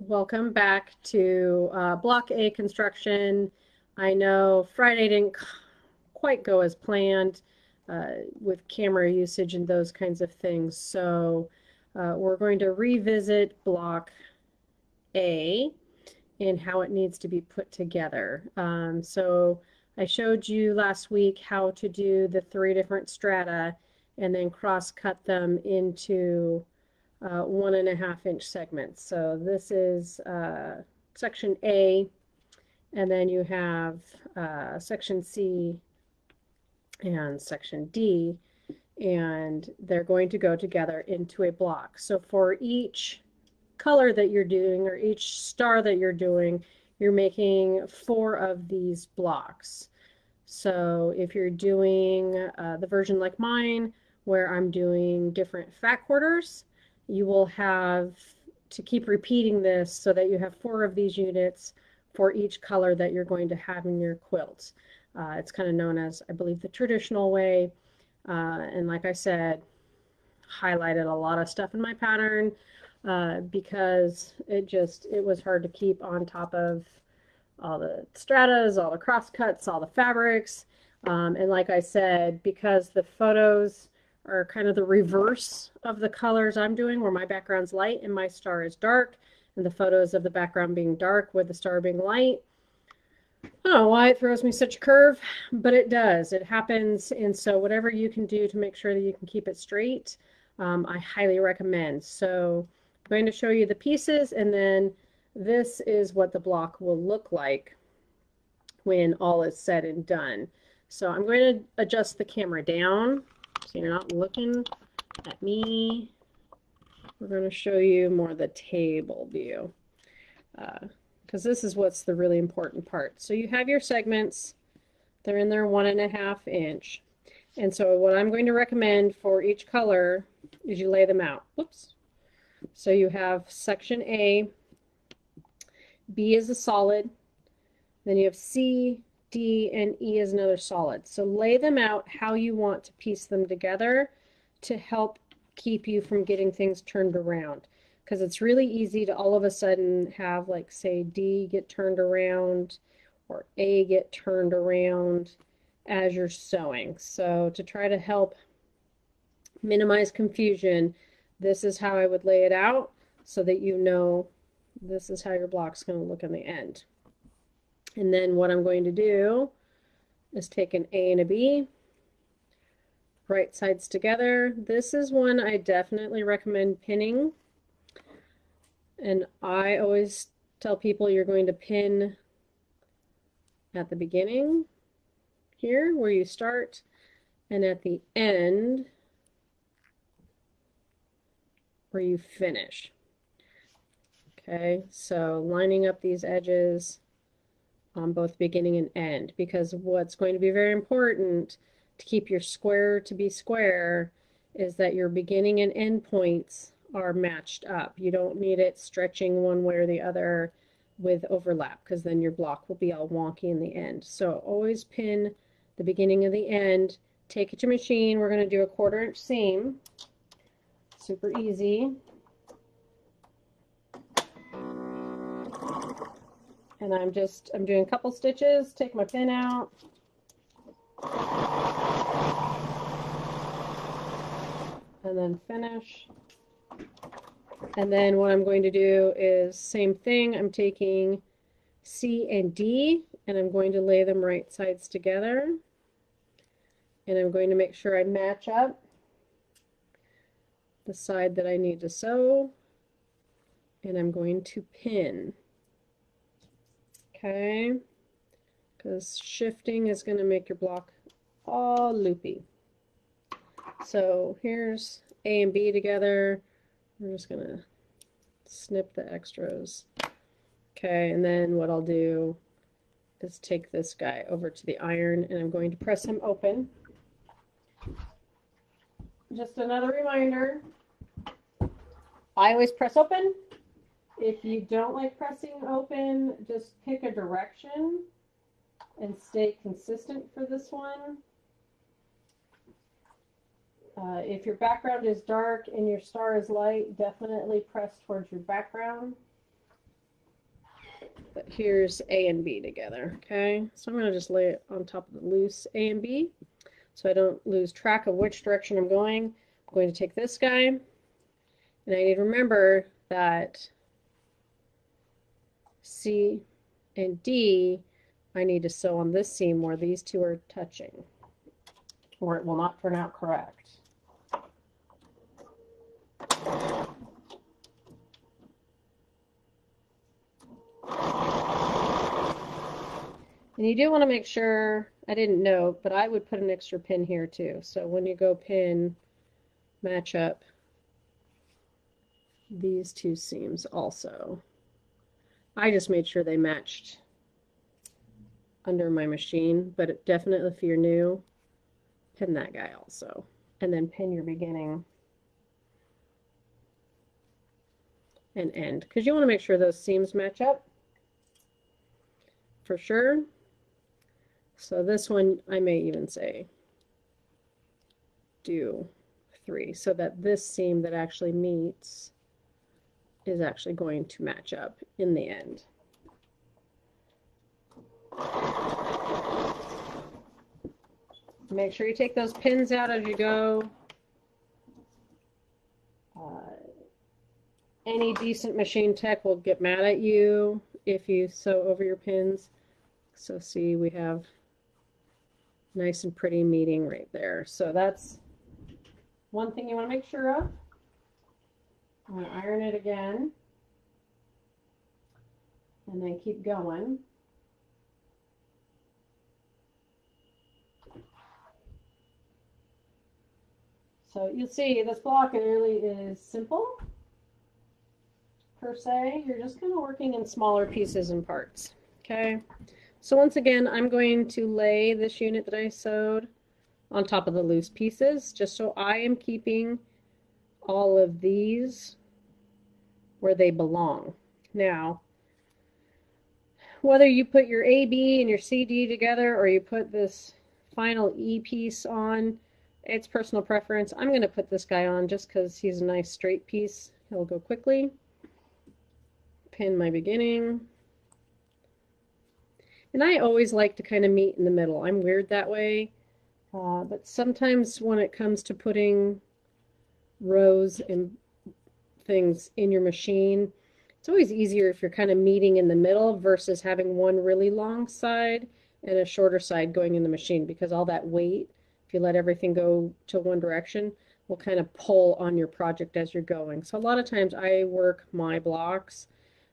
Welcome back to Block A construction. I know Friday didn't quite go as planned with camera usage and those kinds of things. So we're going to revisit Block A and how it needs to be put together. So I showed you last week how to do the 3 different strata and then cross cut them into 1.5-inch segments. So this is section A, and then you have section C and section D, and they're going to go together into a block. So for each color that you're doing or each star that you're doing, you're making 4 of these blocks. So if you're doing the version like mine, where I'm doing different fat quarters, you will have to keep repeating this so that you have 4 of these units for each color that you're going to have in your quilt. It's kind of known as, I believe, the traditional way. And like I said, highlighted a lot of stuff in my pattern because it was hard to keep on top of all the stratas, all the cross cuts, all the fabrics. And like I said, because the photos are kind of the reverse of the colors I'm doing, where my background's light and my star is dark, and the photos of the background being dark with the star being light. I don't know why it throws me such a curve, but it does. It happens. And so whatever you can do to make sure that you can keep it straight, I highly recommend. So I'm going to show you the pieces, and then this is what the block will look like when all is said and done. So I'm going to adjust the camera down so you're not looking at me. We're going to show you more of the table view because this is what's the really important part. So you have your segments. They're in their 1.5 inch. And so what I'm going to recommend for each color is you lay them out. Whoops. So you have section A, B is a solid, then you have C, D, and E is another solid. So lay them out how you want to piece them together to help keep you from getting things turned around. Because it's really easy to all of a sudden have, like, say, D get turned around or A get turned around as you're sewing. So to try to help minimize confusion, this is how I would lay it out so that you know this is how your block's going to look in the end. And then what I'm going to do is take an A and a B, right sides together. This is one I definitely recommend pinning. And I always tell people you're going to pin at the beginning here where you start, and at the end where you finish. Okay, so lining up these edges on both beginning and end, because what's going to be very important to keep your square to be square is that your beginning and end points are matched up. You don't need it stretching one way or the other with overlap, because then your block will be all wonky in the end. So always pin the beginning of the end. Take it to machine. We're going to do a 1/4 inch seam. Super easy. And I'm doing a couple stitches, take my pin out. And then finish. And then what I'm going to do is same thing. I'm taking C and D and I'm going to lay them right sides together. And I'm going to make sure I match up the side that I need to sew. And I'm going to pin. Okay, because shifting is going to make your block all loopy. So here's A and B together. We're just going to snip the extras. Okay, and then what I'll do is take this guy over to the iron and I'm going to press him open. Just another reminder, I always press open. If you don't like pressing open, just pick a direction and stay consistent for this one. If your background is dark and your star is light, definitely press towards your background. But here's A and B together, okay? So I'm going to just lay it on top of the loose A and B so I don't lose track of which direction I'm going. I'm going to take this guy, and I need to remember that C and D, I need to sew on this seam where these two are touching, or it will not turn out correct. And you do want to make sure, I didn't know, but I would put an extra pin here too. So when you go pin, match up these two seams also. I just made sure they matched under my machine, but definitely if you're new, pin that guy also. And then pin your beginning and end, because you want to make sure those seams match up for sure. So this one, I may even say do 3 so that this seam that actually meets is actually going to match up in the end. Make sure you take those pins out as you go. Any decent machine tech will get mad at you if you sew over your pins. So see, we have nice and pretty meeting right there. So that's one thing you want to make sure of. I'm going to iron it again and then keep going. So you'll see this block really is simple per se. You're just kind of working in smaller pieces and parts. Okay. So once again, I'm going to lay this unit that I sewed on top of the loose pieces, just so I am keeping all of these where they belong. Now, whether you put your AB and your CD together or you put this final E piece on, it's personal preference. I'm going to put this guy on just because he's a nice straight piece. He'll go quickly. Pin my beginning. And I always like to kind of meet in the middle. I'm weird that way. But sometimes when it comes to putting rows and things in your machine, it's always easier if you're kind of meeting in the middle versus having one really long side and a shorter side going in the machine, because all that weight, if you let everything go to one direction, will kind of pull on your project as you're going. So a lot of times I work my blocks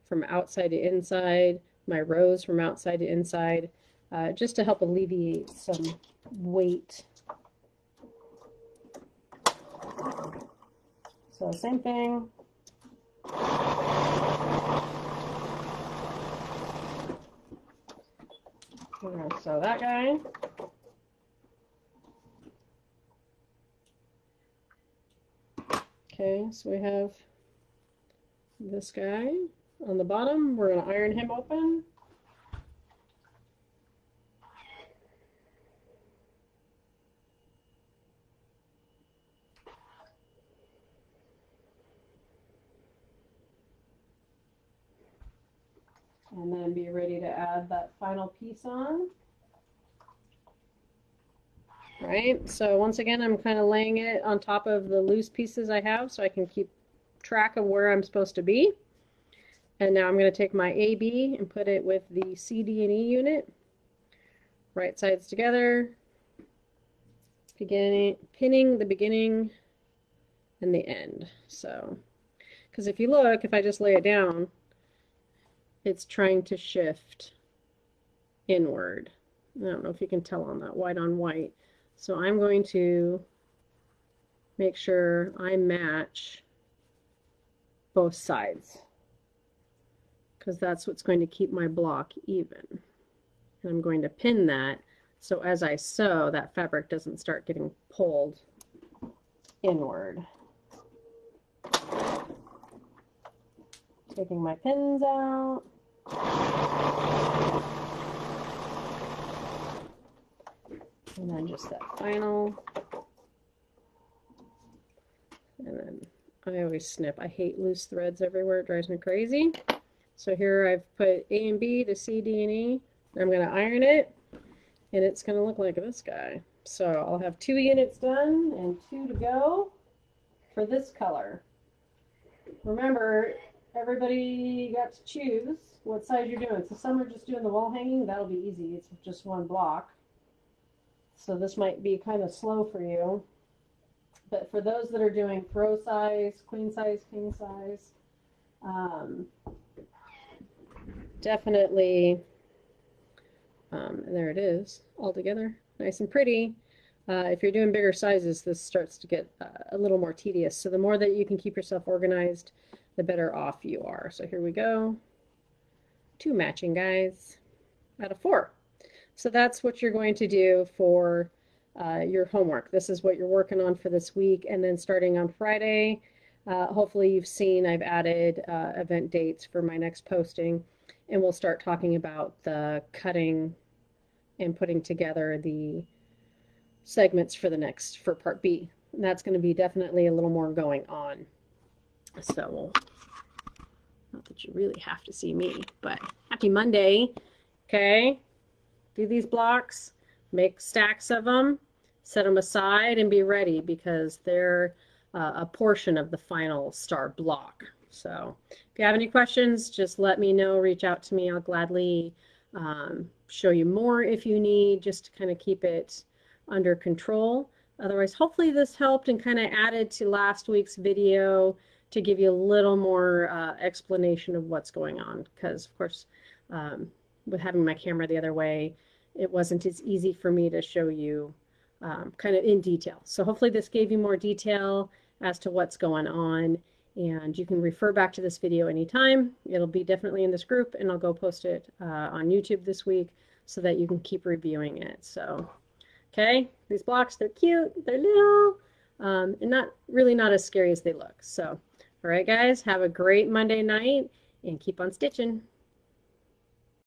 from outside to inside, my rows from outside to inside, just to help alleviate some weight. So same thing. We're going to sew that guy. Okay, so we have this guy on the bottom. We're going to iron him open. And then be ready to add that final piece on. Right, so once again, I'm kind of laying it on top of the loose pieces I have so I can keep track of where I'm supposed to be. And now I'm going to take my AB and put it with the CD and E unit. Right sides together. Pinning the beginning and the end. So, because if you look, if I just lay it down, it's trying to shift inward. I don't know if you can tell on that white on white. So I'm going to make sure I match both sides, because that's what's going to keep my block even. And I'm going to pin that so as I sew, that fabric doesn't start getting pulled inward. Taking my pins out. And then just that final. I always snip. I hate loose threads everywhere. It drives me crazy. So here I've put A and B to C, D, and E. I'm going to iron it, and it's going to look like this guy. So I'll have 2 units done and 2 to go for this color. Remember, everybody got to choose what size you're doing. So some are just doing the wall hanging. That'll be easy. It's just 1 block. So this might be kind of slow for you. But for those that are doing throw size, queen size, king size, definitely, there it is, all together, nice and pretty. If you're doing bigger sizes, this starts to get a little more tedious. So the more that you can keep yourself organized, the better off you are. So here we go. 2 matching guys out of 4. So that's what you're going to do for your homework. This is what you're working on for this week. And then starting on Friday, hopefully you've seen I've added event dates for my next posting. And we'll start talking about the cutting and putting together the segments for for part B. And that's going to be definitely a little more going on. So, not that you really have to see me, but happy Monday. Okay, do these blocks, make stacks of them, set them aside, and be ready because they're a portion of the final star block. So if you have any questions, just let me know, reach out to me. I'll gladly show you more if you need, just to kind of keep it under control. Otherwise, hopefully this helped and kind of added to last week's video to give you a little more explanation of what's going on. Because of course, with having my camera the other way, it wasn't as easy for me to show you kind of in detail. So hopefully this gave you more detail as to what's going on. And you can refer back to this video anytime. It'll be definitely in this group, and I'll go post it on YouTube this week so that you can keep reviewing it. So, okay, these blocks, they're cute, they're little, and not as scary as they look. So, all right, guys, have a great Monday night, and keep on stitching.